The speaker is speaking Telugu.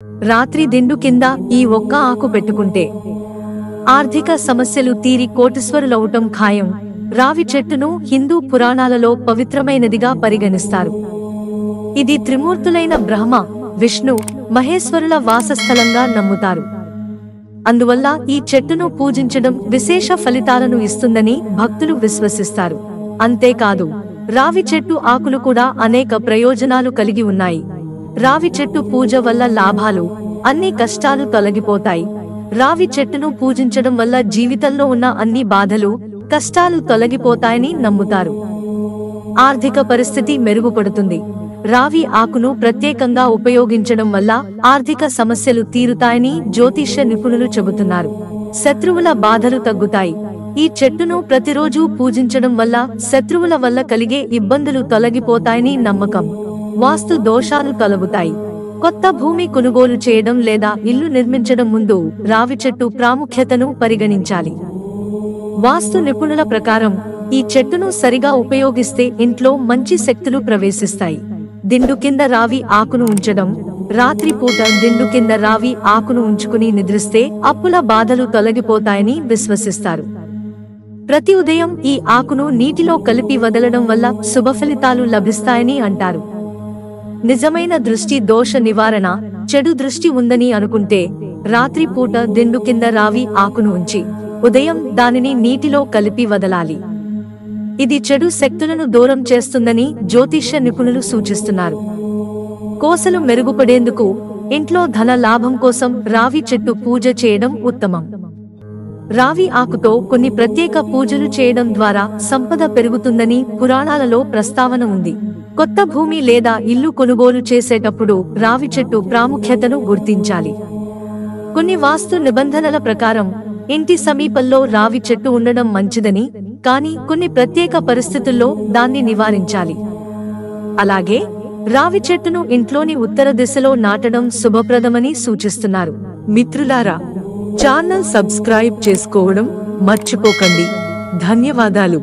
రాత్రి దిండు కింద ఈ ఒక్క ఆకు పెట్టుకుంటే ఆర్థిక సమస్యలు తీరి కోటీశ్వరులవటం ఖాయం. రావి చెట్టును హిందూ పురాణాలలో పవిత్రమైనదిగా పరిగణిస్తారు. ఇది త్రిమూర్తులైన బ్రహ్మ, విష్ణు, మహేశ్వరుల వాసస్థలంగా నమ్ముతారు. అందువల్ల ఈ చెట్టును పూజించడం విశేష ఫలితాలను ఇస్తుందని భక్తులు విశ్వసిస్తారు. అంతేకాదు, రావి చెట్టు ఆకులు కూడా అనేక ప్రయోజనాలు కలిగి ఉన్నాయి. రావి చెట్టు పూజ వల్ల లాభాలు, అన్ని కష్టాలు తొలగిపోతాయి. రావి చెట్టును పూజించడం వల్ల జీవితంలో ఉన్న అన్ని బాధలు, కష్టాలు తొలగిపోతాయని నమ్ముతారు. ఆర్థిక పరిస్థితి మెరుగుపడుతుంది. రావి ఆకును ప్రత్యేకంగా ఉపయోగించడం వల్ల ఆర్థిక సమస్యలు తీరుతాయని జ్యోతిష్య నిపుణులు చెబుతున్నారు. శత్రువుల బాధలు తగ్గుతాయి. ఈ చెట్టును ప్రతిరోజు పూజించడం వల్ల శత్రువుల వల్ల కలిగే ఇబ్బందులు తొలగిపోతాయని నమ్మకం. వాస్తు దోషాలు తొలగుతాయి. కొత్త భూమి కొనుగోలు చేయడం లేదా ఇల్లు నిర్మించడం ముందు రావి చెట్టు ప్రాముఖ్యతను పరిగణించాలి. వాస్తు నిపుణుల ప్రకారం ఈ చెట్టును సరిగా ఉపయోగిస్తే ఇంట్లో మంచి శక్తులు ప్రవేశిస్తాయి. దిండు కింద రావి ఆకును ఉంచడం. రాత్రి పూట దిండు కింద రావి ఆకును ఉంచుకుని నిద్రిస్తే అప్పుల బాధలు తొలగిపోతాయని విశ్వసిస్తారు. ప్రతి ఉదయం ఈ ఆకును నీటిలో కలిపి వదలడం వల్ల శుభఫలితాలు లభిస్తాయని అంటారు. నిజమైన దృష్టి దోష నివారణ, చెడు దృష్టి ఉందని అనుకుంటే రాత్రి పూట దిండు కింద రావి ఆకును ఉంచి ఉదయం దానిని నీటిలో కలిపి వదలాలి. ఇది చెడు శక్తులను దూరం చేస్తుందని జ్యోతిష్య నిపుణులు సూచిస్తున్నారు. కోసలు మెరుగుపడేందుకు, ఇంట్లో ధన లాభం కోసం రావి చెట్టు పూజ చేయడం ఉత్తమం. రావి ఆకుతో కొన్ని ప్రత్యేక పూజలు చేయడం ద్వారా సంపద పెరుగుతుందని పురాణాలలో ప్రస్తావన ఉంది. కొత్త భూమి లేదా ఇల్లు కొనుగోలు చేసేటప్పుడు రావి చెట్టు ప్రాముఖ్యతను గుర్తించాలి. కొన్ని వాస్తు నిబంధనల ప్రకారం ఇంటి సమీపంలో రావి చెట్టు ఉండడం మంచిదని, కానీ కొన్ని ప్రత్యేక పరిస్థితుల్లో దాన్ని నివారించాలి. అలాగే రావి చెట్టును ఇంట్లోని ఉత్తర దిశలో నాటడం శుభప్రదమని సూచిస్తున్నారు. మిత్రులారా, ఛానల్ సబ్స్క్రైబ్ చేసుకోవడం మర్చిపోకండి. ధన్యవాదాలు.